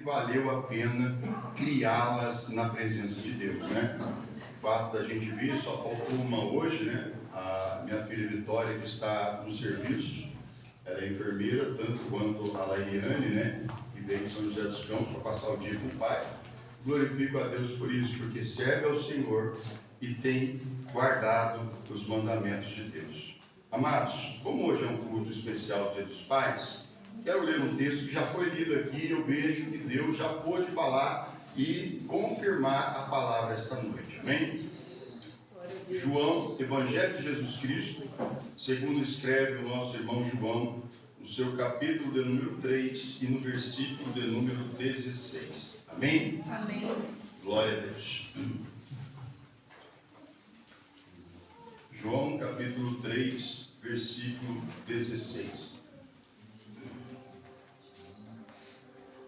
valeu a pena criá-las na presença de Deus, né? O fato da gente ver, só faltou uma hoje, né? A minha filha Vitória, que está no serviço, ela é enfermeira, tanto quanto a Lairiane, né? Que veio de São José dos Campos para passar o dia com o pai. Glorifico a Deus por isso, porque serve ao Senhor e tem guardado os mandamentos de Deus. Amados, como hoje é um culto especial do Dia dos Pais, quero ler um texto que já foi lido aqui e eu vejo que Deus já pôde falar e confirmar a palavra esta noite. Amém? João, Evangelho de Jesus Cristo, segundo escreve o nosso irmão João, no seu capítulo de número 3 e no versículo de número 16. Amém? Amém. Glória a Deus. João capítulo 3, versículo 16.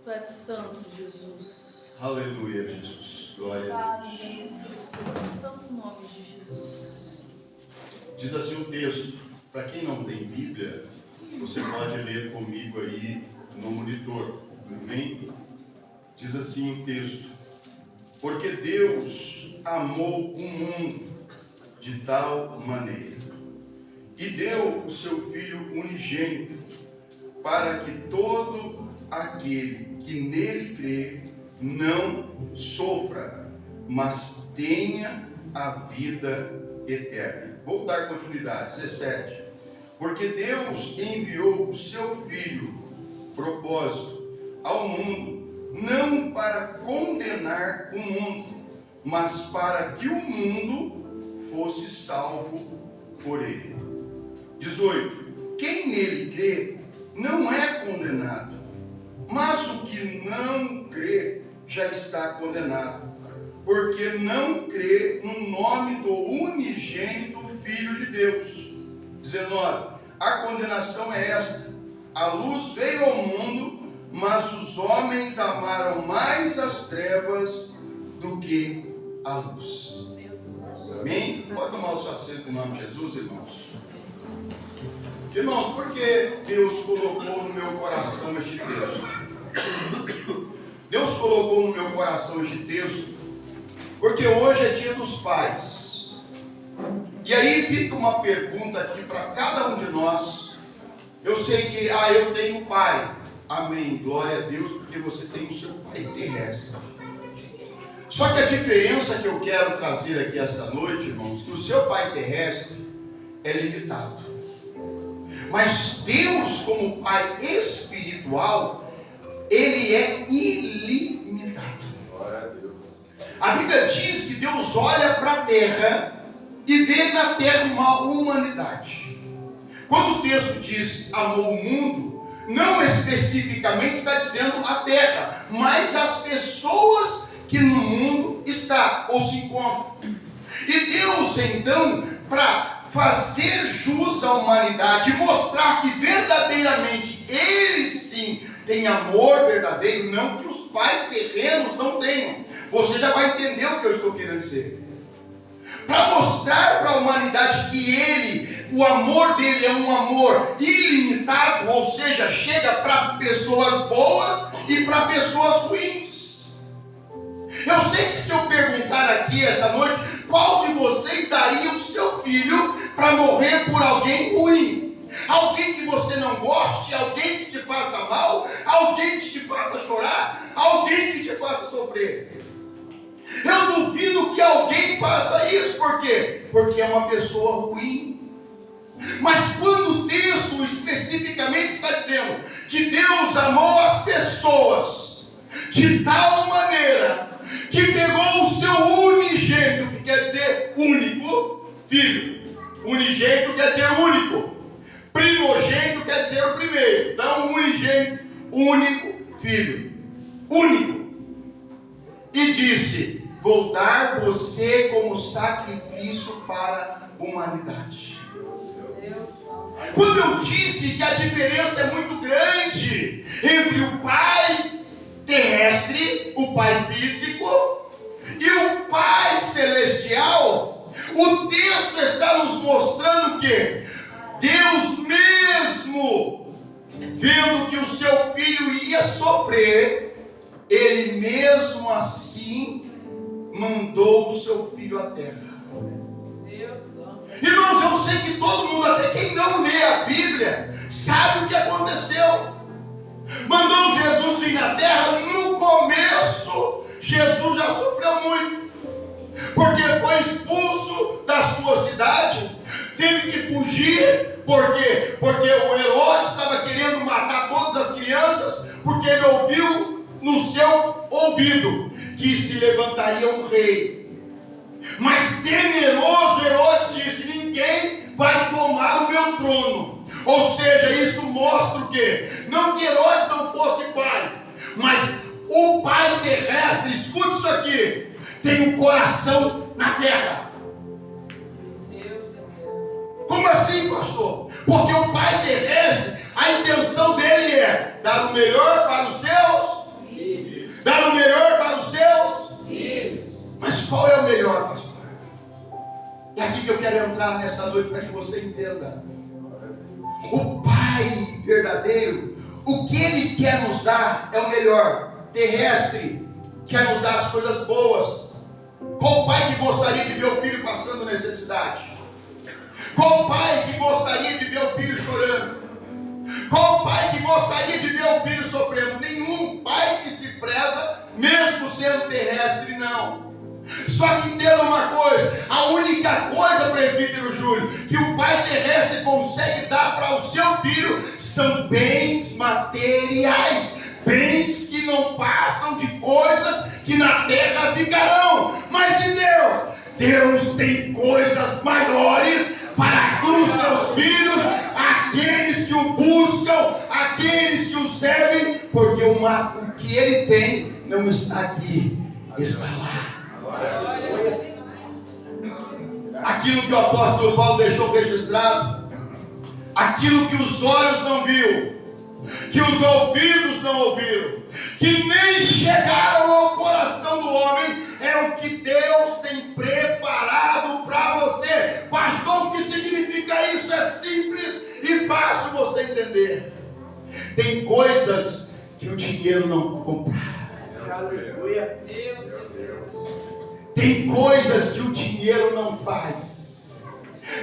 Tu és santo, Jesus. Aleluia, Jesus. Glória a Deus. O santo nome de Jesus. Diz assim o texto. Para quem não tem Bíblia, você pode ler comigo aí no monitor. Amém? Diz assim o texto. Porque Deus amou o mundo de tal maneira, e deu o seu Filho unigênito, para que todo aquele que nele crê não sofra, mas tenha a vida eterna. Vou dar continuidade, 17. Porque Deus enviou o seu Filho, propósito, ao mundo, não para condenar o mundo, mas para que o mundo fosse salvo por ele. 18. Quem nele crê não é condenado, mas o que não crê já está condenado, porque não crê no nome do unigênito Filho de Deus. 19. A condenação é esta: a luz veio ao mundo, mas os homens amaram mais as trevas do que a luz. Amém? Pode tomar o seu assento em nome de Jesus, irmãos? Irmãos, por que Deus colocou no meu coração este texto? Deus colocou no meu coração este texto porque hoje é Dia dos Pais. E aí fica uma pergunta aqui para cada um de nós. Eu sei que, eu tenho pai. Amém, glória a Deus, porque você tem o seu pai terrestre. Só que a diferença que eu quero trazer aqui esta noite, irmãos, que o seu pai terrestre é limitado. Mas Deus, como pai espiritual, ele é ilimitado. Glória a Deus. A Bíblia diz que Deus olha para a terra e vê na terra uma humanidade. Quando o texto diz amou o mundo, não especificamente está dizendo a terra, mas as pessoas que no mundo está ou se encontra. E Deus então, para fazer jus à humanidade e mostrar que verdadeiramente Ele sim tem amor verdadeiro, não que os pais terrenos não tenham. Você já vai entender o que eu estou querendo dizer. Para mostrar para a humanidade que Ele, o amor dele é um amor ilimitado, ou seja, chega para pessoas boas e para pessoas ruins. Eu sei que se eu perguntar aqui esta noite, qual de vocês daria o seu filho para morrer por alguém ruim? Alguém que você não goste, alguém que te faça mal, alguém que te faça chorar, alguém que te faça sofrer. Eu duvido que alguém faça isso, por quê? Porque é uma pessoa ruim. Mas quando o texto especificamente está dizendo que Deus amou as pessoas de tal maneira que pegou o seu unigênito, que quer dizer único, filho. Unigênito quer dizer único. Primogênito quer dizer o primeiro. Então, unigênito, único, filho. Único. E disse: vou dar você como sacrifício para a humanidade. Quando eu disse que a diferença é muito grande entre o pai terrestre, o pai físico, e o pai celestial, o texto está nos mostrando que Deus mesmo, vendo que o seu filho ia sofrer, Ele mesmo assim mandou o seu filho à terra. Irmãos, eu sei que todo mundo, até quem não lê a Bíblia, sabe o que aconteceu. Mandou Jesus vir na terra. No começo, Jesus já sofreu muito, porque foi expulso da sua cidade, teve que fugir. Por quê? Porque o Herodes estava querendo matar todas as crianças, porque ele ouviu no seu ouvido que se levantaria um rei. Mas temeroso, Herodes disse: ninguém vai tomar o meu trono. Ou seja, isso mostra o quê? Não que Herodes não fosse pai, mas o pai terrestre, escute isso aqui, tem um coração na terra. Como assim, pastor? Porque o pai terrestre, a intenção dele é dar o melhor para os seus filhos. Dar o melhor para os seus filhos. Mas qual é o melhor, pastor? É aqui que eu quero entrar nessa noite para que você entenda. O pai verdadeiro, o que ele quer nos dar é o melhor. Terrestre, quer nos dar as coisas boas. Qual pai que gostaria de ver o filho passando necessidade? Qual pai que gostaria de ver o filho chorando? Qual pai que gostaria de ver o filho sofrendo? Nenhum pai que se preza, mesmo sendo terrestre, não. Só que entenda uma coisa: a única coisa, presbítero Júlio, que o pai terrestre consegue dar para o seu filho são bens materiais, bens que não passam de coisas que na terra ficarão. Mas e Deus? Deus tem coisas maiores para os seus filhos, aqueles que o buscam, aqueles que o servem, porque o que ele tem não está aqui, está lá. Aquilo que o apóstolo Paulo deixou registrado, aquilo que os olhos não viram, que os ouvidos não ouviram, que nem chegaram ao coração do homem, é o que Deus tem preparado para você. Pastor, o que significa isso? É simples e fácil você entender. Tem coisas que o dinheiro não compra. Tem coisas que o dinheiro não faz.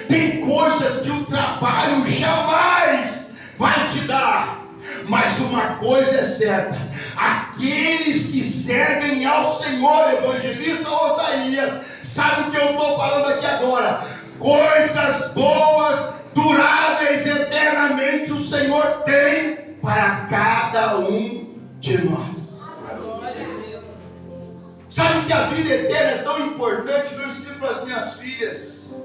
Tem coisas que o trabalho jamais vai te dar. Mas uma coisa é certa: aqueles que servem ao Senhor, evangelista Osaías, sabe o que eu estou falando aqui agora? Coisas boas, duráveis, eternamente o Senhor tem para cada um de nós. Sabe que a vida eterna é tão importante que eu ensino para as minhas filhas.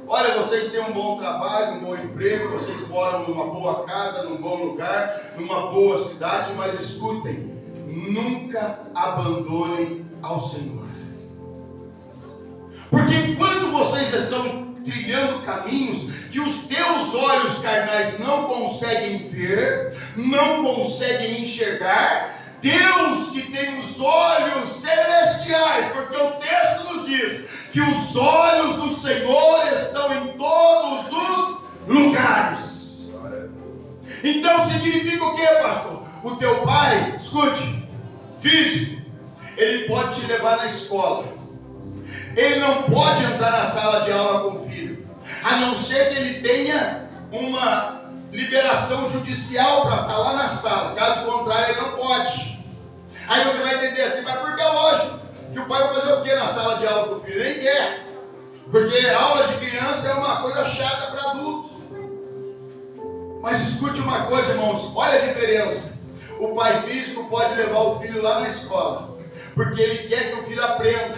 Olha, vocês têm um bom trabalho, um bom emprego, vocês moram numa boa casa, num bom lugar, numa boa cidade, mas escutem, nunca abandonem ao Senhor. Porque enquanto vocês estão trilhando caminhos que os teus olhos carnais não conseguem ver, não conseguem enxergar, Deus que tem os olhos celestiais, porque o texto nos diz que os olhos do Senhor estão em todos os lugares. Então significa o que, pastor? O teu pai, escute, físico, ele pode te levar na escola, ele não pode entrar na sala de aula com o filho, a não ser que ele tenha uma liberação judicial para estar lá na sala. Caso contrário, ele não pode. Aí você vai entender assim: mas por que é lógico que o pai vai fazer o que na sala de aula com o filho? Nem quer, porque aula de criança é uma coisa chata para adulto. Mas escute uma coisa, irmãos, olha a diferença. O pai físico pode levar o filho lá na escola, porque ele quer que o filho aprenda,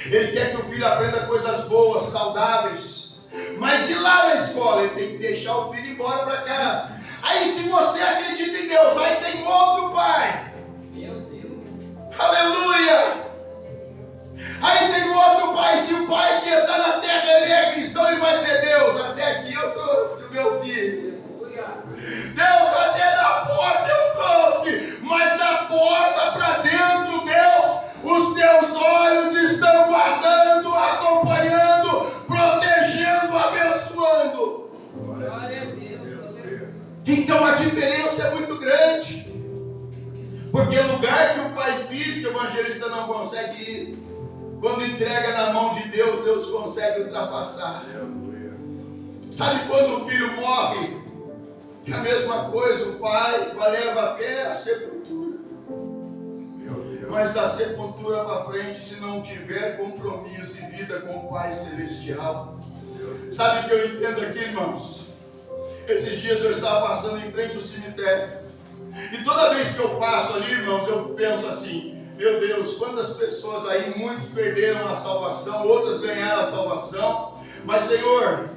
ele quer que o filho aprenda coisas boas, saudáveis. Mas e lá na escola? Ele tem que deixar o filho ir embora para casa. Aí se você acredita em Deus, aí tem outro pai. Meu Deus. Aleluia. Aí tem outro pai. Se o pai que está na terra ele é cristão, ele vai dizer: Deus, até aqui eu trouxe o meu filho. Deus, até na porta eu trouxe. Mas da porta para dentro, Deus, os teus olhos estão guardando, acompanhando, protegendo, abençoando. Glória a Deus. Então a diferença é muito grande. Porque o lugar que o pai pai físico, o evangelista não consegue ir. Quando entrega na mão de Deus, Deus consegue ultrapassar. Sabe quando o filho morre? É a mesma coisa, o pai o leva até a sepultura. Mas da sepultura para frente, se não tiver compromisso e vida com o Pai Celestial. Sabe o que eu entendo aqui, irmãos? Esses dias eu estava passando em frente ao cemitério. E toda vez que eu passo ali, irmãos, eu penso assim: meu Deus, quantas pessoas aí, muitos perderam a salvação, outras ganharam a salvação. Mas Senhor,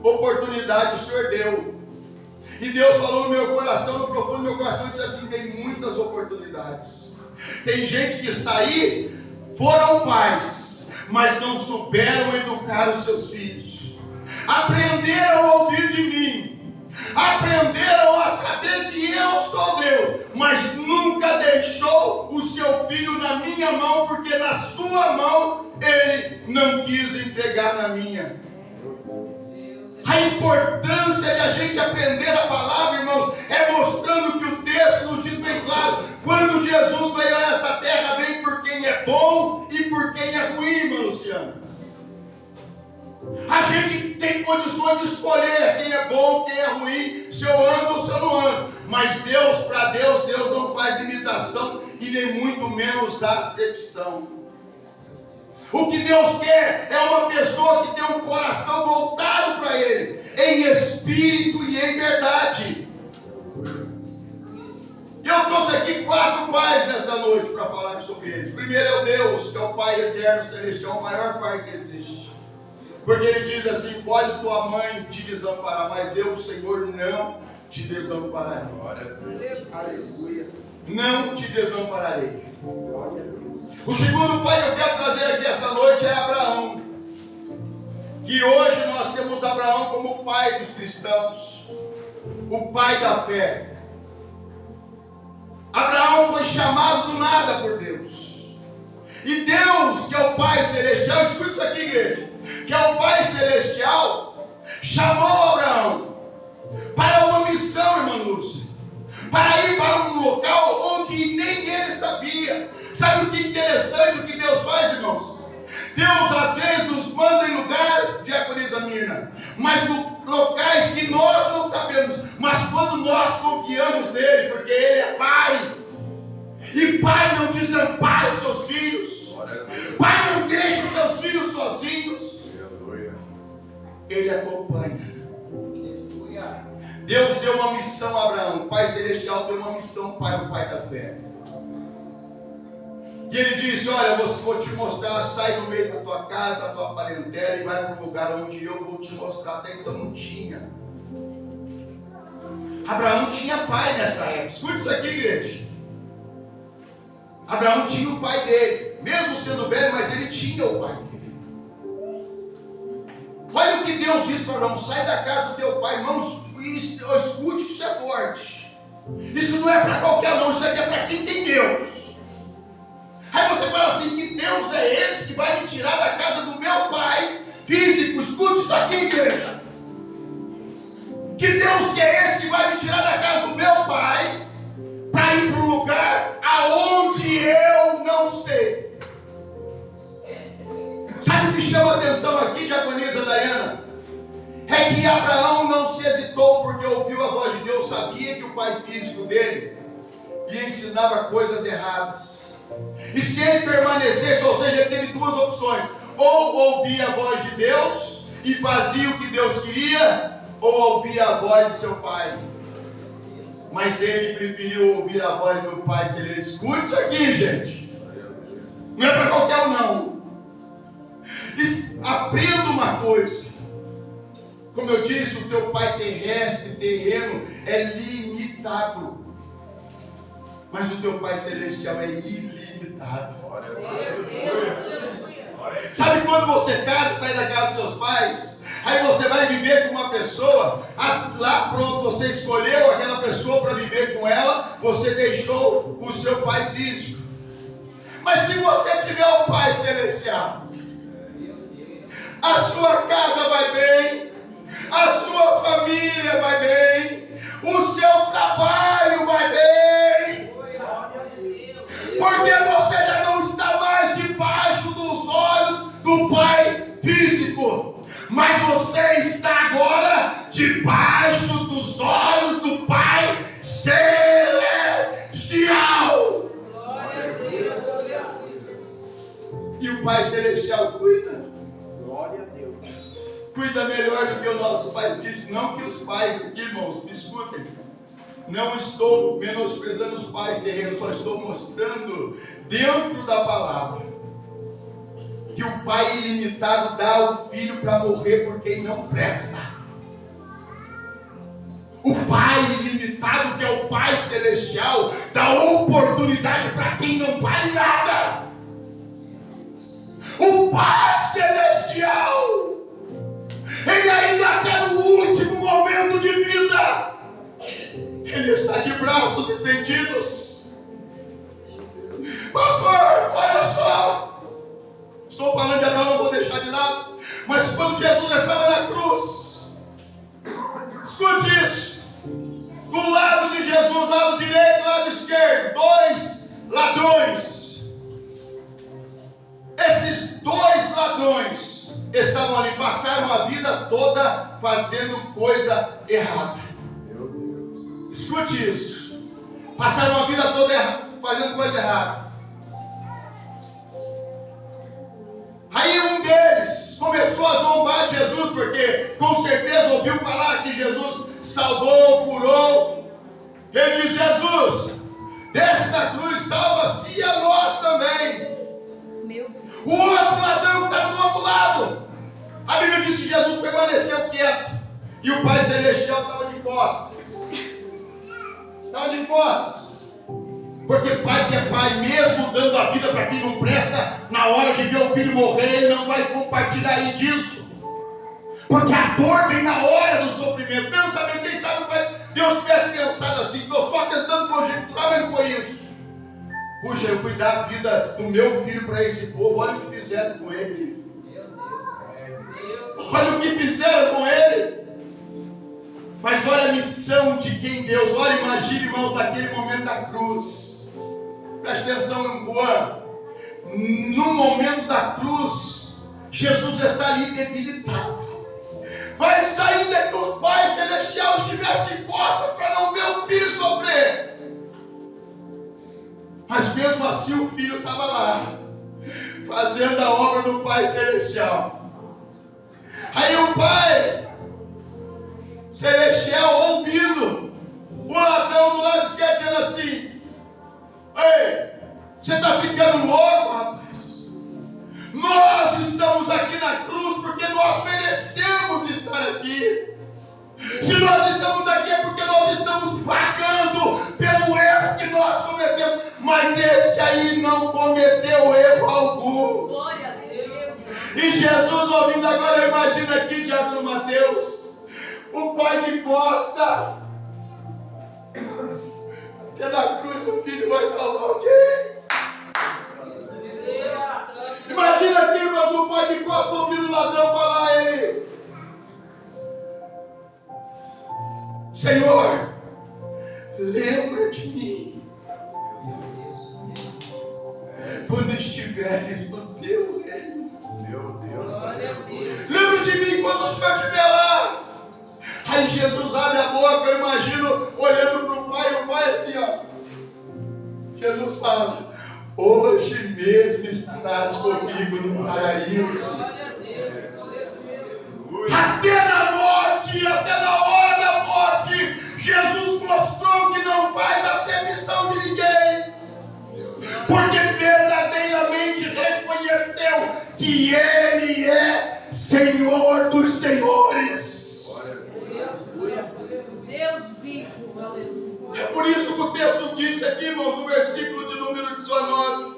oportunidade o Senhor deu. E Deus falou no meu coração, no profundo do meu coração, e disse assim: tem muitas oportunidades. Tem gente que está aí, foram pais, mas não souberam educar os seus filhos. Aprenderam a ouvir de mim, aprenderam a saber que eu sou Deus, mas nunca deixou o seu filho na minha mão, porque na sua mão ele não quis entregar na minha. A importância de a gente aprender a palavra, irmãos, é mostrando que o texto nos diz bem claro: quando Jesus veio a esta terra, veio por quem é bom e por quem é ruim, irmão Luciano. A gente tem condições de escolher quem é bom, quem é ruim, se eu ando ou se eu não ando. Mas Deus, para Deus, Deus não faz limitação e nem muito menos acepção. O que Deus quer é uma pessoa que tem um coração voltado para Ele, em espírito e em verdade. E eu trouxe aqui 4 pais nessa noite para falar sobre eles. Primeiro é o Deus, que é o Pai eterno celestial, o maior Pai que existe. Porque Ele diz assim: pode tua mãe te desamparar, mas eu, Senhor, não te desampararei. Aleluia. Não te desampararei. O segundo pai que eu quero trazer aqui esta noite é Abraão. Que hoje nós temos Abraão como o pai dos cristãos, o pai da fé. Abraão foi chamado do nada por Deus. E Deus, que é o Pai Celestial, escuta isso aqui, igreja, que é o Pai Celestial, chamou Abraão para uma missão, irmã Lúcia, para ir para um local onde nem ele sabia. Sabe o que é interessante, o que Deus faz, irmãos? Deus às vezes nos manda em lugares, diaconisa Mirna, mas em locais que nós não sabemos. Mas quando nós confiamos nele, porque ele é Pai, e Pai não desampara os seus filhos, Pai não deixa os seus filhos sozinhos, ele acompanha. Deus deu uma missão a Abraão, o Pai Celestial deu uma missão para o Pai da fé. E ele disse: olha, vou te mostrar, sai do meio da tua casa, da tua parentela e vai para um lugar onde eu vou te mostrar. Até então não tinha. Abraão tinha pai nessa época. Escute isso aqui, igreja. Abraão tinha o pai dele, mesmo sendo velho, mas ele tinha o pai dele. Olha o que Deus diz para Abraão: sai da casa do teu pai, irmãos, escute que isso é forte. Isso não é para qualquer não, isso aqui é para quem tem Deus. Aí você fala assim: que Deus é esse que vai me tirar da casa do meu pai físico? Escute isso aqui, igreja. Que Deus que é esse que vai me tirar da casa do meu pai para ir para um lugar aonde eu não sei? Sabe o que chama a atenção aqui, diaconisa Dayana? É que Abraão não se hesitou porque ouviu a voz de Deus, sabia que o pai físico dele lhe ensinava coisas erradas. E se ele permanecesse, ou seja, ele teve 2 opções: ou ouvia a voz de Deus e fazia o que Deus queria, ou ouvia a voz de seu pai. Mas ele preferiu ouvir a voz do Pai Celestial. Escute isso aqui, gente. Não é para qualquer um, não. Aprenda uma coisa. Como eu disse, o teu pai terrestre, terreno, é limitado. Mas o teu Pai Celestial é ilimitado. Sabe quando você casa, sai da casa dos seus pais? Aí você vai viver com uma pessoa, lá pronto, você escolheu aquela pessoa para viver com ela, você deixou o seu pai físico. Mas se você tiver o Pai Celestial, a sua casa vai bem, a sua família vai bem, o seu trabalho vai bem. Porque você já não está mais debaixo dos olhos do Pai físico, mas você está agora debaixo dos olhos do Pai celestial. Glória a Deus, glória a Deus. E o Pai celestial cuida. Glória a Deus. Cuida melhor do que o nosso Pai físico. Não que os pais aqui, irmãos, me escutem. Não estou menosprezando os pais terrenos, só estou mostrando dentro da palavra que o Pai ilimitado dá o Filho para morrer por quem não presta. O Pai ilimitado, que é o Pai celestial, dá oportunidade para quem não vale nada. O Pai celestial, Ele ainda até no último momento de vida, Ele está de braços estendidos. Pastor, olha só, estou falando de Abraão, não vou deixar de lado, mas quando Jesus estava na cruz, escute isso, do lado de Jesus, lado direito e lado esquerdo, dois ladrões. Esses dois ladrões estavam ali, passaram a vida toda fazendo coisa errada. Escute isso. Passaram a vida toda fazendo coisa errada. Aí um deles começou a zombar de Jesus, porque com certeza ouviu falar que Jesus salvou, curou. Ele diz: Jesus, desce da cruz, salva-se e a nós também. Meu Deus. O outro ladrão que estava do outro lado, a Bíblia diz que Jesus permaneceu quieto e o Pai Celestial estava de costas. Estava de costas. Porque pai que é pai, mesmo dando a vida para quem não presta, na hora de ver o filho morrer, ele não vai compartilhar aí disso. Porque a dor vem na hora do sofrimento. Mesmo sabendo, quem sabe Deus tivesse pensado assim, estou só tentando conjecturar, mas não foi isso. Puxa, eu fui dar a vida do meu filho para esse povo, olha o que fizeram com ele. Olha o que fizeram com ele. Mas olha a missão de quem Deus, olha, imagine, irmãos, naquele momento da cruz. Preste atenção, Juan. No momento da cruz, Jesus está ali debilitado. Mas ainda que o Pai Celestial estivesse de costas para não ver o filho sofrer. Mas mesmo assim o filho estava lá, fazendo a obra do Pai Celestial. Aí o Pai Celestial ouvindo o ladrão do lado esquerdo dizendo assim: ei, você está ficando louco, rapaz? Nós estamos aqui na cruz porque nós merecemos estar aqui. Se nós estamos aqui é porque nós estamos pagando pelo erro que nós cometemos. Mas este aí não cometeu erro algum. Glória a Deus. E Jesus ouvindo agora, imagina aqui, Diácono Mateus, o Pai de costa. Até na cruz o filho vai salvar alguém. Imagina aqui, irmãos, o Pai de costa ouvindo o ladrão falar a ele: Senhor, lembra de mim quando estiveres no teu reino. Meu Deus. Glória a Deus. Lembra de mim quando o Senhor estiver lá. Aí Jesus abre a boca, eu imagino, olhando para o Pai, e o Pai assim, ó. Jesus fala: hoje mesmo estarás comigo no paraíso. Glória a Deus. Glória a Deus. Até na morte, até na hora da morte, Jesus mostrou que não faz acepção de ninguém. Porque verdadeiramente reconheceu que Ele é Senhor dos Senhores. Deus vivo, aleluia. É por isso que o texto diz aqui, irmãos, no versículo de número 19: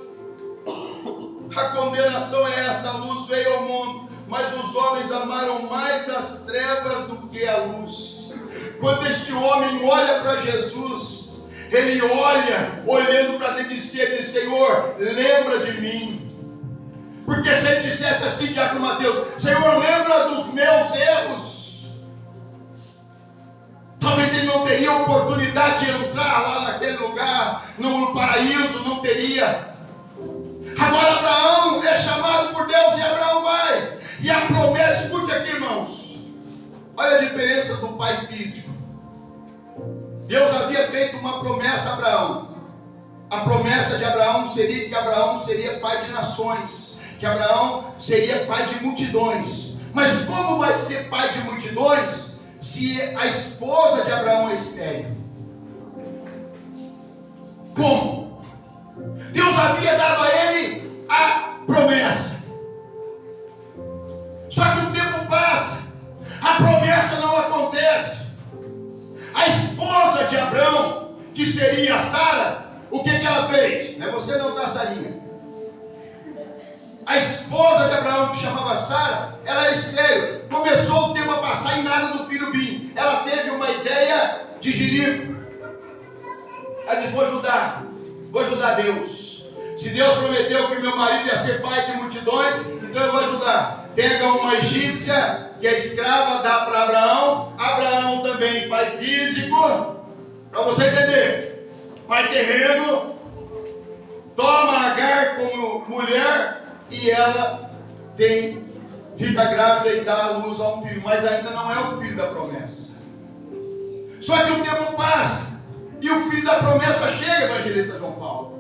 a condenação é esta: a luz veio ao mundo, mas os homens amaram mais as trevas do que a luz. Quando este homem olha para Jesus, ele olha, olhando para dentro de si, e diz: Senhor, lembra de mim. Porque se ele dissesse assim, Diácono Mateus: Senhor, lembra dos meus erros, Talvez ele não teria oportunidade de entrar lá naquele lugar, no paraíso, não teria. Agora Abraão é chamado por Deus e Abraão vai. E a promessa, escute aqui, irmãos. Olha a diferença do pai físico. Deus havia feito uma promessa a Abraão. A promessa de Abraão seria que Abraão seria pai de nações, que Abraão seria pai de multidões. Mas como vai ser pai de multidões se a esposa de Abraão é estéril? Como? Deus havia dado a ele a promessa. Só que o tempo passa, a promessa não acontece. A esposa de Abraão, que seria Sara, o que ela fez? Não é você não, tá, Sarinha? A esposa de Abraão, que chamava Sara, ela era estéril. Começou o tempo a passar e nada do filho vir. Ela teve uma ideia de Jerico. Ela disse: vou ajudar Deus. Se Deus prometeu que meu marido ia ser pai de multidões, então eu vou ajudar. Pega uma egípcia que é escrava, dá para Abraão. Abraão também, pai físico, para você entender, pai terreno. Toma Agar como mulher e ela fica grávida e dá a luz a um filho, mas ainda não é o filho da promessa. Só que o tempo passa e o filho da promessa chega, evangelista João Paulo.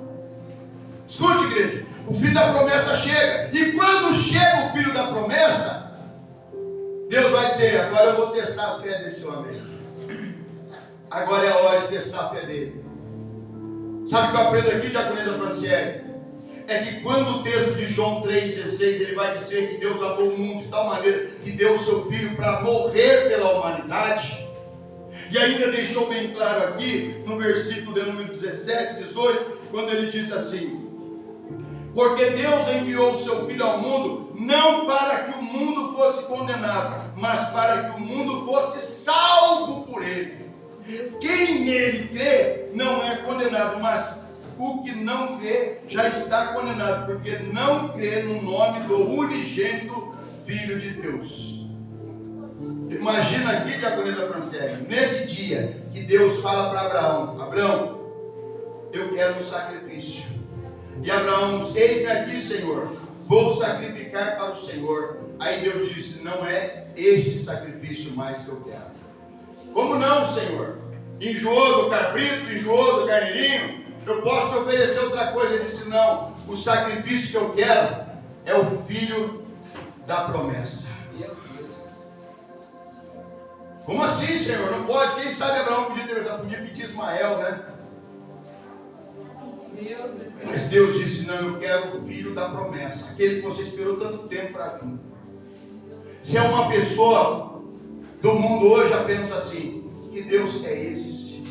Escute, igreja, o filho da promessa chega, e quando chega o filho da promessa, Deus vai dizer: agora eu vou testar a fé desse homem. Agora é a hora de testar a fé dele. Sabe o que eu aprendo aqui, diaconisa Franciele? É que quando o texto de João 3,16 ele vai dizer que Deus amou o mundo de tal maneira que deu o seu filho para morrer pela humanidade, e ainda deixou bem claro aqui no versículo de número 17, 18, quando ele diz assim: porque Deus enviou o seu filho ao mundo não para que o mundo fosse condenado, mas para que o mundo fosse salvo por ele. Quem nele crê não é condenado, mas o que não crê já está condenado, porque não crê no nome do unigênito Filho de Deus. Imagina aqui, diaconisa Franciele, nesse dia que Deus fala para Abraão: Abraão, eu quero um sacrifício. E Abraão diz: eis-me aqui, Senhor, vou sacrificar para o Senhor. Aí Deus disse: não é este sacrifício mais que eu quero. Como não, Senhor? Enjoou do cabrito, enjoou do carneirinho? Eu posso te oferecer outra coisa. Ele disse: não, o sacrifício que eu quero é o filho da promessa. Como assim, Senhor? Não pode? Quem sabe Abraão podia pedir Ismael, né? Mas Deus disse: não, eu quero o filho da promessa, aquele que você esperou tanto tempo para vir. Se é uma pessoa do mundo hoje já pensa assim: que Deus é esse?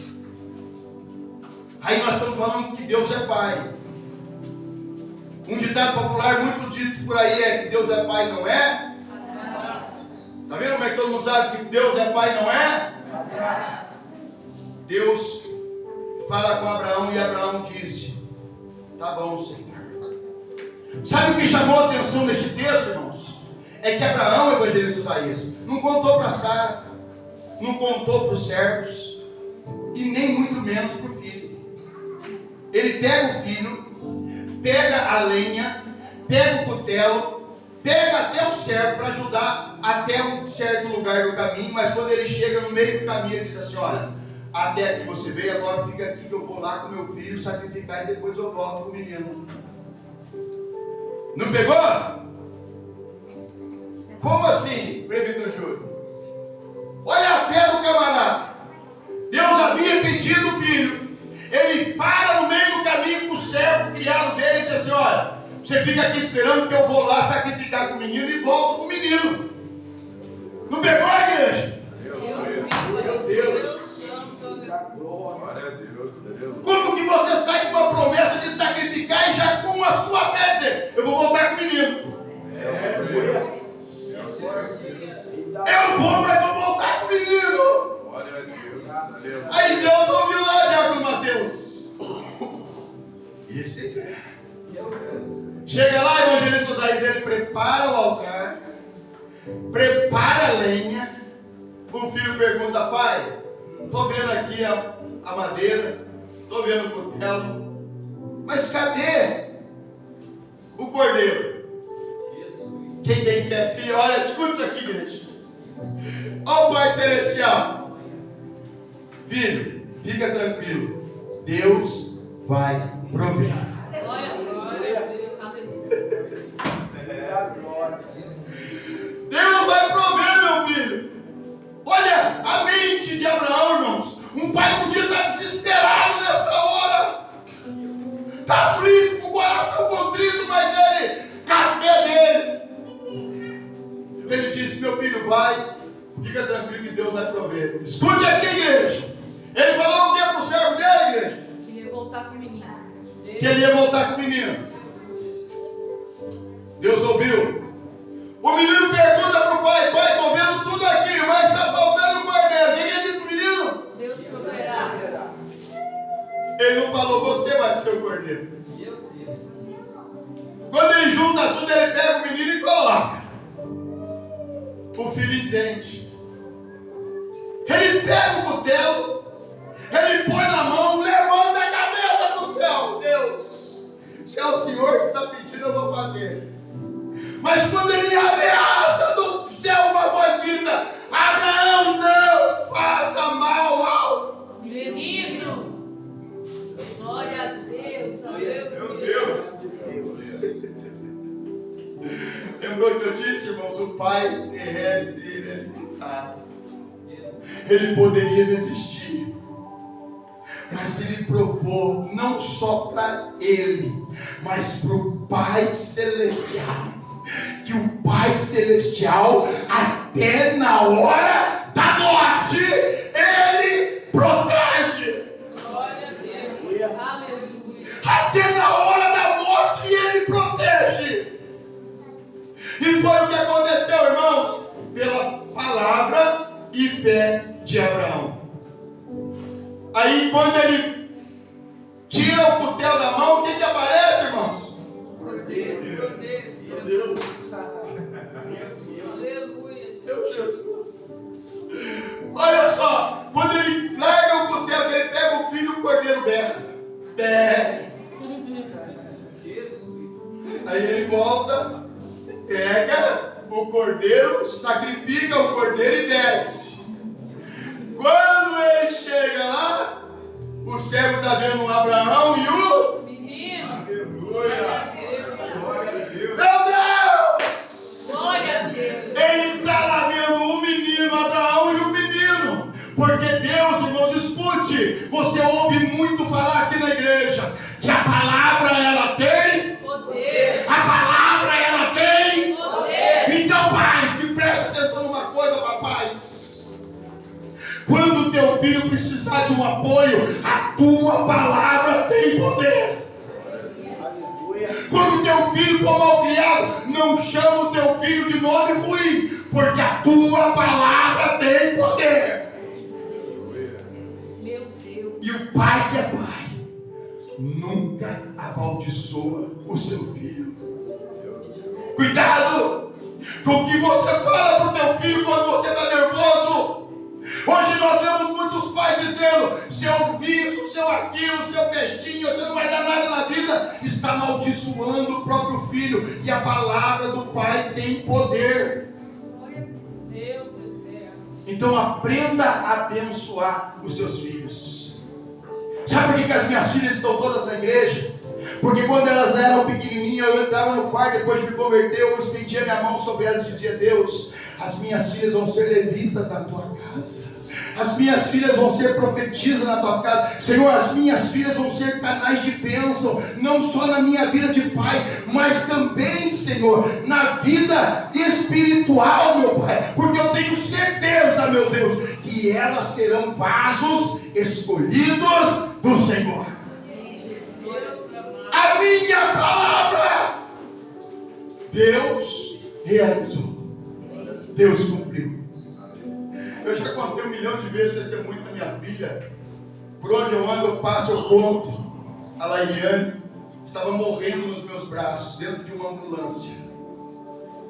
Aí nós estamos falando que Deus é pai. Um ditado popular muito dito por aí é que Deus é pai, não é? Está vendo como é que todo mundo sabe que Deus é pai, não é? Deus fala com Abraão e Abraão disse: tá bom, Senhor. Sabe o que chamou a atenção neste texto, irmãos? É que Abraão, evangelista Isaías, não contou para Sara, não contou para os servos, e nem muito menos para o filho. Ele pega o filho, pega a lenha, pega o cutelo, pega até o servo para ajudar até um certo lugar do caminho, mas quando ele chega no meio do caminho, ele diz assim: olha, até aqui você veio, agora fica aqui que eu vou lá com meu filho sacrificar e depois eu volto com o menino. Não pegou? Como assim, presbítero Júlio? Olha a fé do camarada. Deus havia pedido o filho. Ele para no meio do caminho com o servo criado dele e diz assim: olha, você fica aqui esperando que eu vou lá sacrificar com o menino e volto com o menino. Não pegou, a igreja? Meu Deus. Glória a Deus. Como que você sai com uma promessa de sacrificar e já com a sua fé dizer: eu vou voltar com o menino? Eu vou, mas vou voltar com o menino. Glória a Deus. Aí Deus ouviu lá, Diácono Mateus. Isso é. Chega lá, evangelista Isaías, ele prepara o altar, prepara a lenha. O filho pergunta: pai, estou vendo aqui a madeira, estou vendo o cutelo, mas cadê o cordeiro? Quem tem fé, filho, olha, escuta isso aqui, igreja. Olha o Pai Celestial. Filho, fica tranquilo, Deus vai prover. Glória a Deus. Deus vai prover, meu filho. Olha a mente de Abraão, irmãos. Um pai podia estar desesperado nessa hora, está aflito, com o coração contrito, mas ele, com a fé dele, ele disse: meu filho, vai, fica tranquilo que Deus vai prover. Escute aqui, igreja. Ele falou o que para o servo dele, igreja? Que ele ia voltar com o menino. Que ele ia voltar com o menino. Deus ouviu. O menino pergunta para o pai: pai, estou vendo tudo aqui, mas está faltando o cordeiro. Quem disse para o menino? Deus proverá. Ele não falou: você vai ser o cordeiro. Quando ele junta tudo, ele pega o menino e coloca. O filho entende. Ele pega o cutelo, ele põe na mão, levanta a cabeça para o céu. Deus, se é o Senhor que está pedindo, eu vou fazer. Mas quando ele ameaça do céu, uma voz grita: Abraão, não faça mal ao Menino. Glória a Deus. Meu Deus. Lembrou que eu disse, irmãos, o pai terrestre, ele é limitado. Ele poderia desistir, mas ele provou não só para ele, mas para o Pai Celestial, que o Pai Celestial, até na hora da morte, ele protege. Glória a Deus. Aleluia. Até na hora da morte ele protege. E foi o que aconteceu, irmãos, pela palavra e fé de Abraão. Aí quando ele tira o cutelo da mão, o que aparece, irmãos? Cordeiro. Meu Deus. Aleluia. Meu Jesus. Olha só, quando ele larga o cutelo, ele pega o filho, o cordeiro berra. Aí ele volta, pega o cordeiro, sacrifica o cordeiro e desce. Quando ele chega lá, o servo está vendo o Abraão e o Menino. Aleluia. Glória a Deus. meu Deus! Glória a Deus. Ele está lá vendo o menino, Abraão e o menino. Porque Deus, irmãos, escute, você ouve muito falar aqui na igreja, que a palavra ela tem Poder. a palavra ela tem Poder. Então, pais, se preste atenção numa coisa, papais. Quando o teu filho precisar de um apoio, a tua palavra tem poder. Quando o teu filho for mal criado, não chama o teu filho de nome ruim, porque a tua palavra tem poder. Meu Deus. E o pai que é pai nunca amaldiçoa o seu filho. Cuidado com o que você fala para o teu filho quando você está nervoso. Hoje nós vemos muitos pais dizendo: seu isso, seu aquilo, seu pestinho, você não vai dar nada na vida. Está amaldiçoando o próprio filho. E a palavra do pai tem poder. Deus do céu. Então aprenda a abençoar os seus filhos. Sabe por que as minhas filhas estão todas na igreja? Porque quando elas eram pequenininhas, eu entrava no quarto, depois de me converter, eu estendia minha mão sobre elas e dizia: Deus, as minhas filhas vão ser levitas na tua casa. As minhas filhas vão ser profetisas na tua casa. Senhor, as minhas filhas vão ser canais de bênção, não só na minha vida de pai, mas também, Senhor, na vida espiritual, meu Pai. Porque eu tenho certeza, meu Deus, que elas serão vasos escolhidos do Senhor. A minha palavra, Deus realizou, Deus cumpriu. Eu já contei 1 milhão de vezes testemunho da minha filha. Por onde eu ando, eu passo, eu conto. A Lailiane estava morrendo nos meus braços, dentro de uma ambulância,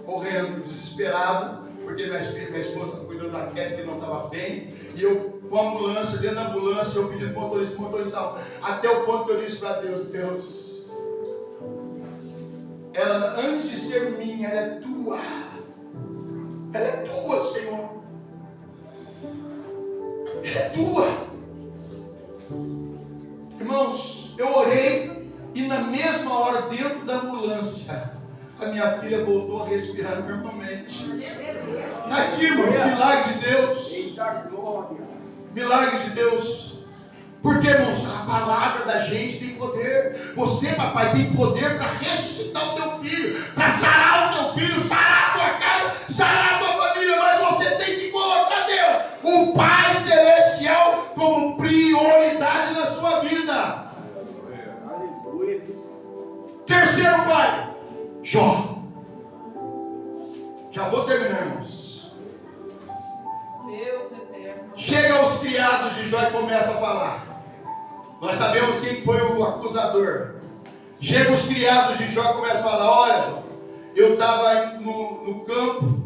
morrendo, desesperada, porque minha esposa estava cuidando da Kelly, que não estava bem, e eu com a ambulância, dentro da ambulância, eu pedindo motorista tal, até o ponto que eu disse para Deus, Deus, ela antes de ser minha, ela é tua. Ela é tua, Senhor. Ela é tua. Irmãos, eu orei e na mesma hora, dentro da ambulância, a minha filha voltou a respirar normalmente. Está aqui, irmãos, milagre de Deus. Milagre de Deus. Porque, irmãos, a palavra da gente tem poder. Você, papai, tem poder para ressuscitar o teu filho, para sarar o teu filho, sarar a tua casa, sarar a tua família. Mas você tem que colocar Deus, o Pai Celestial, como prioridade na sua vida. Terceiro pai, Jó. Já vou terminar, irmãos. Deus eterno. Chega os criados de Jó e começa a falar. Nós sabemos quem foi o acusador. Chega os criados de Jó e começa a falar: olha, Jó, eu estava no campo,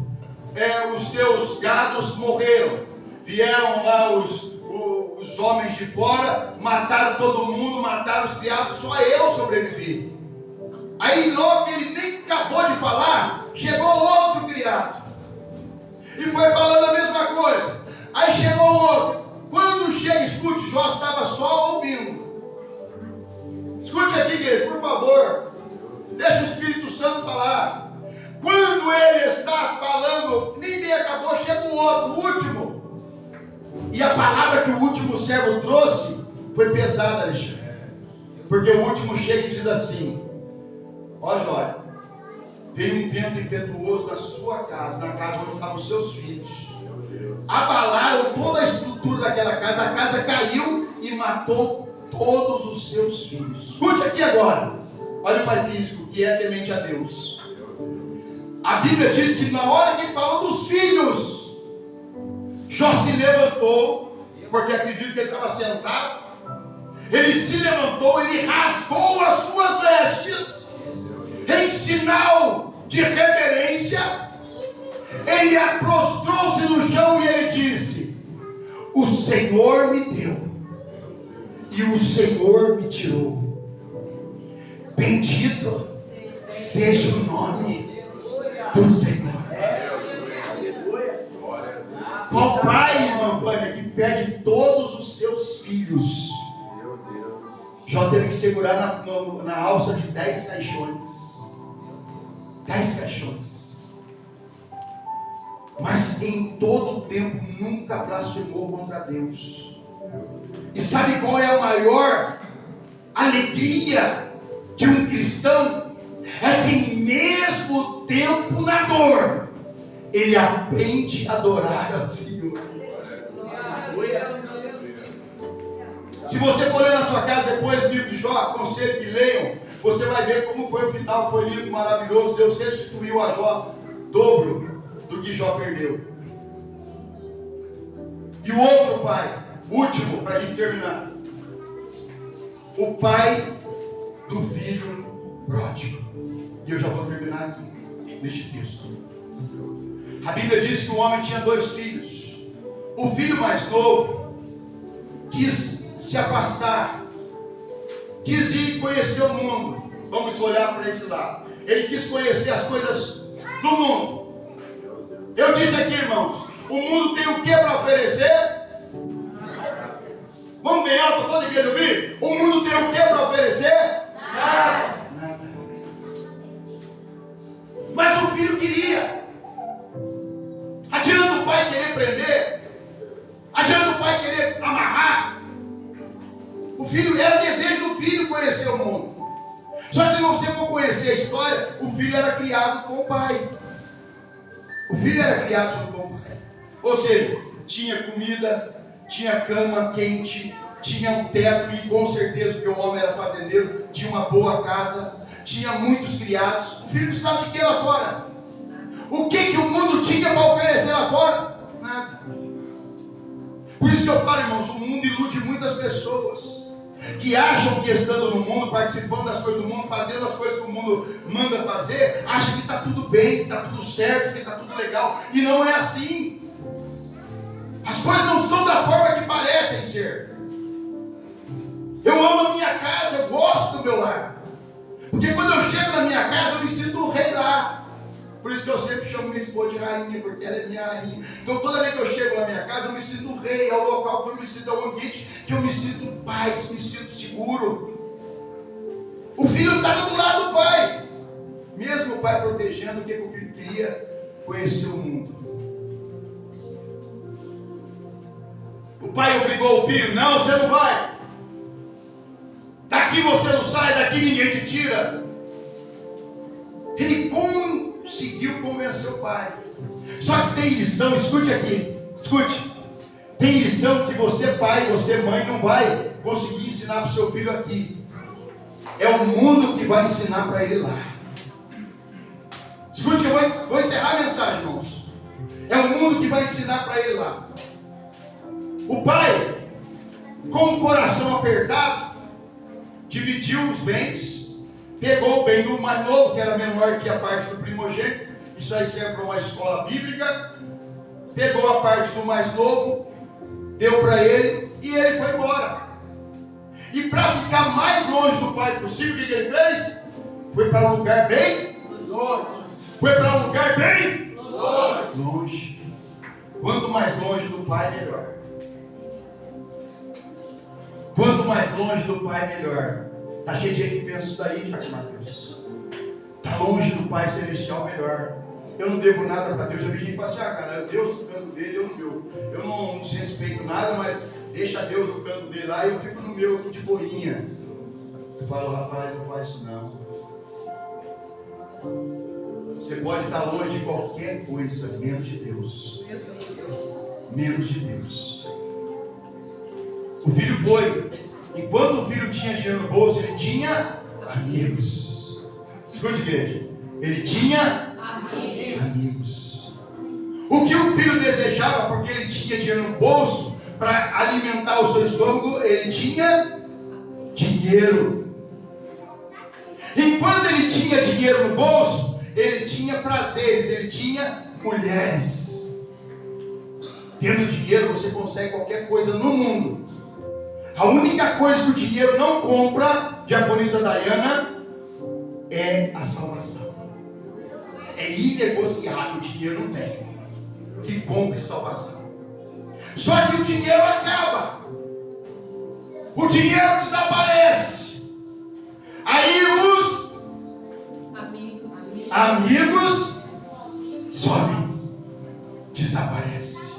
os teus gados morreram. Vieram lá os homens de fora, mataram todo mundo, mataram os criados, só eu sobrevivi. Aí logo que ele nem acabou de falar, chegou outro criado e foi falando a mesma coisa. Aí chegou outro. Quando chega, escute, Jó estava só ouvindo. Escute aqui, igreja, por favor. Deixa o Espírito Santo falar. Quando ele está falando, ninguém acabou, chega o outro, o último. E a palavra que o último servo trouxe foi pesada, Alexandre. Porque o último chega e diz assim: ó Jó, veio um vento impetuoso da sua casa, na casa onde estavam os seus filhos. Abalaram toda a estrutura daquela casa, a casa caiu e matou todos os seus filhos. Escute aqui agora. Olha o pai físico que é temente a Deus. A Bíblia diz que na hora que ele falou dos filhos, Jó se levantou, porque acredito que ele estava sentado. Ele se levantou, ele rasgou as suas vestes, em sinal de reverência. Ele prostrou-se no chão e ele disse: o Senhor me deu e o Senhor me tirou. Bendito seja o nome do Senhor. Qual pai, irmã Vânia, que perde todos os seus filhos? Jó teve que segurar na alça de 10 caixões. 10 caixões. Mas em todo o tempo nunca blasfemou contra Deus. E sabe qual é a maior alegria de um cristão? É que mesmo tempo na dor, ele aprende a adorar ao Senhor. Se você for ler na sua casa depois o livro de Jó, aconselho que leiam, você vai ver como foi o final, foi lindo, maravilhoso. Deus restituiu a Jó dobro do que Jó perdeu. E o outro pai, último, para a gente terminar, o pai do filho pródigo. E eu já vou terminar aqui, neste texto. A Bíblia diz que o homem tinha 2 filhos. O filho mais novo quis se afastar, quis ir conhecer o mundo. Vamos olhar para esse lado. Ele quis conhecer as coisas do mundo. Eu disse aqui, irmãos, o mundo tem o que para oferecer? Vamos bem alto para toda a igreja ouvir? O mundo tem o que para oferecer? Nada. Mas o filho queria. Adianta o pai querer prender? Adianta o pai querer amarrar? O filho, era desejo do filho conhecer o mundo. Só que não sei como conhecer a história, o filho era criado com o pai. O filho era criado junto com o pai. Ou seja, tinha comida, tinha cama quente, tinha um teto e com certeza, porque o homem era fazendeiro, tinha uma boa casa, tinha muitos criados. O filho precisava de que lá fora? O que o mundo tinha para oferecer lá fora? Nada. Por isso que eu falo, irmãos, o mundo ilude muitas pessoas. que acham que estando no mundo, participando das coisas do mundo, fazendo as coisas que o mundo manda fazer, acham que está tudo bem, que está tudo certo, que está tudo legal, e não é assim. As coisas não são da forma que parecem ser. Eu amo a minha casa, eu gosto do meu lar, porque quando eu chego na minha casa eu me sinto o rei lá. Por isso que eu sempre chamo minha esposa de rainha, porque ela é minha rainha. Então toda vez que eu chego na minha casa eu me sinto o rei, é o local que eu me sinto, é o ambiente que eu me sinto paz, me sinto seguro. O filho estava do lado do pai, mesmo o pai protegendo, o que o filho queria? Conhecer o mundo. O pai obrigou o filho: não, você não vai, daqui você não sai, daqui ninguém te tira. Ele conseguiu convencer o pai. Só que tem lição, escute aqui, escute. Tem lição que você pai, você mãe não vai conseguir ensinar para o seu filho aqui. É o mundo que vai ensinar para ele lá. Escute, eu vou encerrar a mensagem, irmãos. É o mundo que vai ensinar para ele lá. O pai, com o coração apertado, dividiu os bens, pegou o bem do mais novo, que era menor que a parte do primogênito. Isso aí serve para uma escola bíblica. Pegou a parte do mais novo, deu para ele e ele foi embora. E para ficar mais longe do pai possível, o que ele fez? Foi para um lugar bem longe. Foi para um lugar bem longe. Quanto mais longe do pai, melhor. Quanto mais longe do pai, melhor. Está cheio de gente que pensa isso daí, Tiago Mateus. Está longe do Pai Celestial, melhor. Eu não devo nada para Deus. Eu vi gente falar assim: cara, Deus no canto dele, eu no meu. Eu não desrespeito nada, mas deixa Deus no canto dele lá e eu fico no meu de boinha. Eu falo: rapaz, não faz isso não. Você pode estar longe de qualquer coisa, menos de Deus. Menos de Deus. O filho foi. Enquanto o filho tinha dinheiro no bolso, ele tinha amigos. Escute, igreja. Ele tinha amigos. O que o filho desejava, porque ele tinha dinheiro no bolso para alimentar o seu estômago, ele tinha dinheiro. Enquanto ele tinha dinheiro no bolso, ele tinha prazeres, ele tinha mulheres. Tendo dinheiro, você consegue qualquer coisa no mundo. A única coisa que o dinheiro não compra, diaconisa Dayana, é a salvação. É inegociável, o dinheiro não tem que compre salvação. Só que o dinheiro acaba. O dinheiro desaparece. Aí os amigos sobem, desaparecem.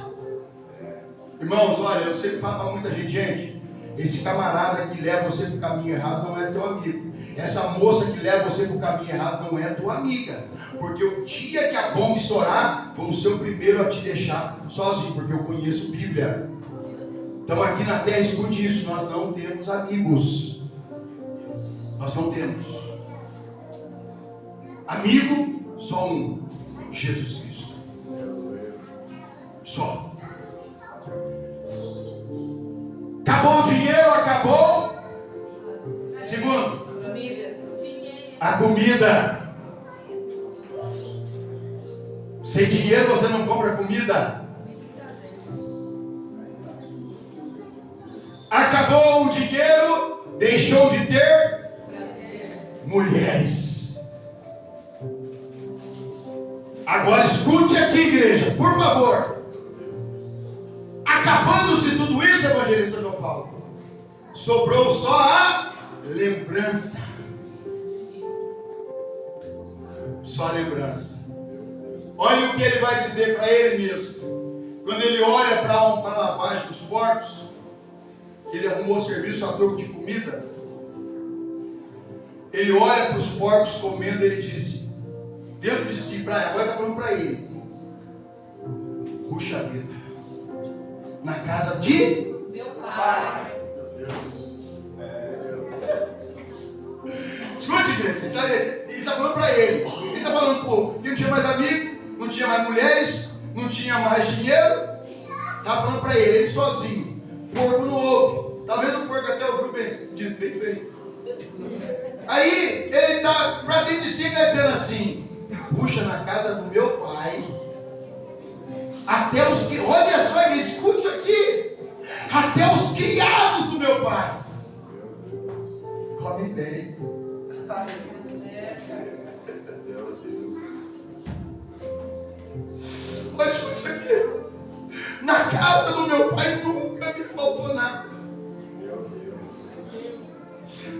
Irmãos, olha, eu sempre falo para muita gente, esse camarada que leva você para o caminho errado não é teu amigo. Essa moça que leva você para o caminho errado não é tua amiga. Porque o dia que a bomba estourar, vamos ser o primeiro a te deixar sozinho, porque eu conheço Bíblia. Então aqui na terra, escute isso, nós não temos amigos. Nós não temos. Amigo, só um, Jesus Cristo. Só. Acabou o dinheiro, acabou. Segundo, a comida. Sem dinheiro você não compra comida. Acabou o dinheiro, deixou de ter mulheres. Agora escute aqui, igreja, por favor. Acabando-se tudo isso, evangelista João Paulo, sobrou só a lembrança. Só a lembrança. Olha o que ele vai dizer para ele mesmo. Quando ele olha para a lavagem dos porcos, ele arrumou serviço a troco de comida. Ele olha para os porcos comendo, ele disse, dentro de si, agora está falando para ele: puxa vida, na casa de meu pai. Meu Deus. Escute, igreja, ele está falando para ele. Ele está falando que não tinha mais amigo, não tinha mais mulheres, não tinha mais dinheiro. Está falando para ele sozinho. Porco não ouve. Talvez o porco até ouviu bem, diz bem feito. Aí ele está para dentro de si e está dizendo assim: puxa, na casa do meu pai, até os que, olha só, ele escuta isso aqui, até os criados do meu pai comem bem. Olha, escuta isso aqui. Na casa do meu pai nunca me faltou nada.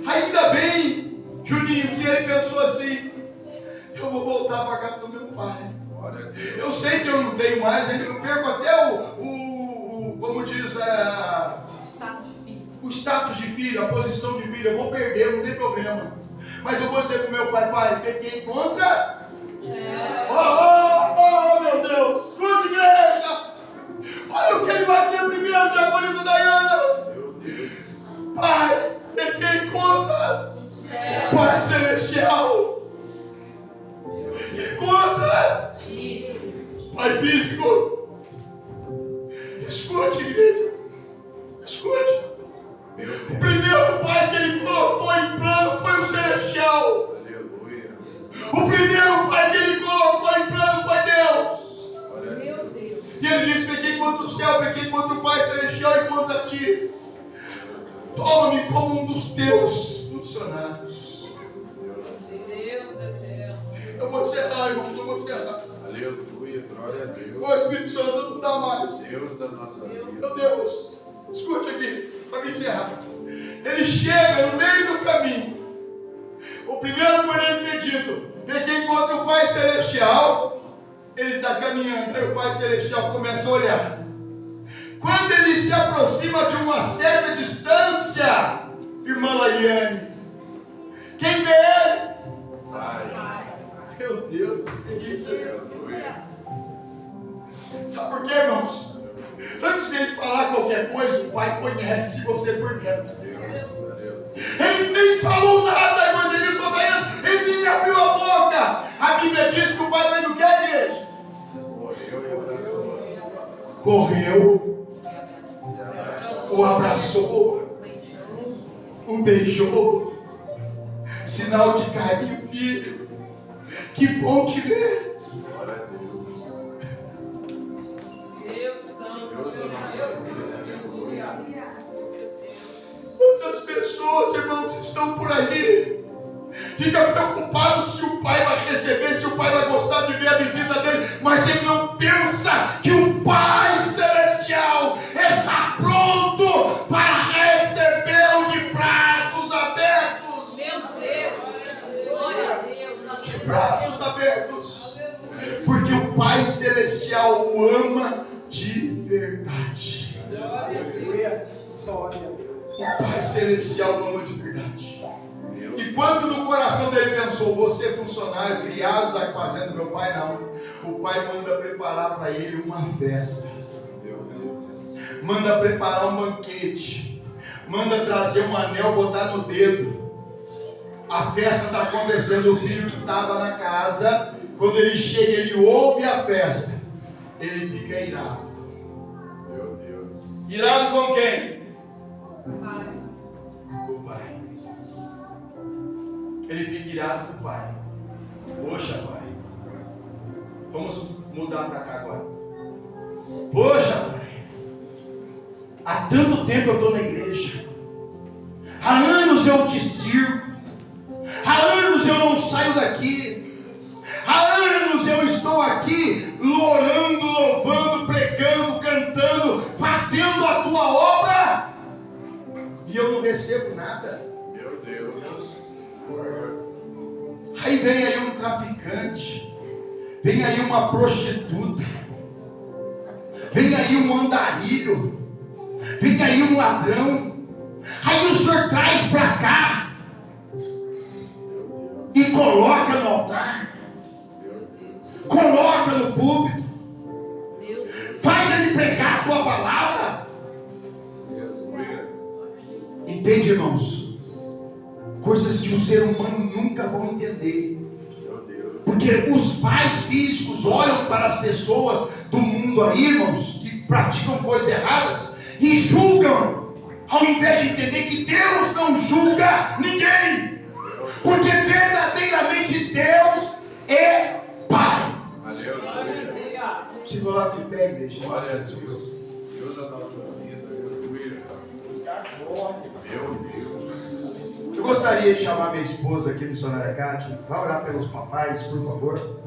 Ainda bem, Juninho, que ele pensou assim: eu vou voltar para a casa do meu pai. Eu sei que eu não tenho mais, eu perco até como diz, o status de filho, a posição de filho, eu vou perder, não tem problema. Mas eu vou dizer para o meu pai: pai, peguei contra. Oh, meu Deus, escute, igreja. Olha o que ele vai dizer primeiro, diaconisa Dayana. Pai, peguei contra Pai Celestial e contra Pai Físico. Escute, igreja, escute. O primeiro pai que ele colocou em plano foi o Celestial. O primeiro pai que ele colocou em plano foi Deus. E ele diz: peguei contra o céu, peguei contra o Pai Celestial e contra ti. Toma-me como um dos teus funcionários. Eu vou encerrar, irmãos, eu vou encerrar. Aleluia, glória a Deus. O Espírito Santo não dá mais. Deus da nossa vida. Meu Deus, escute aqui, para me encerrar. Ele chega no meio do caminho. O primeiro por ele ter dito: peguei contra o Pai Celestial. Ele está caminhando, aí o Pai Celestial começa a olhar. Quando ele se aproxima de uma certa distância, irmã Laiane, quem vê ele? Pai. Meu Deus, sabe por quê, irmãos? Antes dele falar qualquer coisa, o Pai conhece você por dentro. Ele nem falou nada, evangelista Oséias, ele nem abriu a boca. A Bíblia diz que o Pai fez o que, igreja? Correu, o abraçou, o beijou, sinal de carinho, filho. Que bom te ver. Glória a Deus Santo. Deus da nossa vida. Quantas pessoas, irmãos, estão por aí, fica preocupado se o pai vai receber, se o pai vai gostar de ver a visita dele, mas ele não pensa que o Pai Celestial está pronto para recebê-lo de braços abertos. Meu Deus. Glória a Deus. De braços abertos. Porque o Pai Celestial o ama de verdade. Glória a Deus. O Pai Celestial o ama de verdade. E quando no coração dele pensou: você funcionário, criado da fazenda do meu pai, não. O pai manda preparar para ele uma festa. Manda preparar um banquete. Manda trazer um anel, botar no dedo. A festa está acontecendo. O filho que estava na casa, quando ele chega, ele ouve a festa. Ele fica irado. Meu Deus. Irado com quem? Pai. O pai. Ele fica irado com o pai. Poxa, pai, vamos mudar para cá agora. Poxa, pai, há tanto tempo eu estou na igreja, há anos eu te sirvo, há anos eu não saio daqui, há anos eu estou aqui orando, louvando, pregando, cantando, fazendo a tua obra, e eu não recebo nada. Meu Deus. Aí vem aí um traficante, vem aí uma prostituta, vem aí um andarilho, vem aí um ladrão. Aí o senhor traz para cá e coloca no altar, coloca no púlpito, faz ele pregar a tua palavra. Entende, irmãos? Coisas que o ser humano nunca vão entender. Porque os pais físicos olham para as pessoas do mundo aí, irmãos, que praticam coisas erradas e julgam. ao invés de entender que Deus não julga ninguém, porque verdadeiramente Deus é Pai. Aleluia. Se coloca de pé, igreja. Glória a Deus. Deus da nossa vida. Aleluia. Meu Deus. Eu gostaria de chamar minha esposa aqui, missionária Cátia. Vai orar pelos papais, por favor.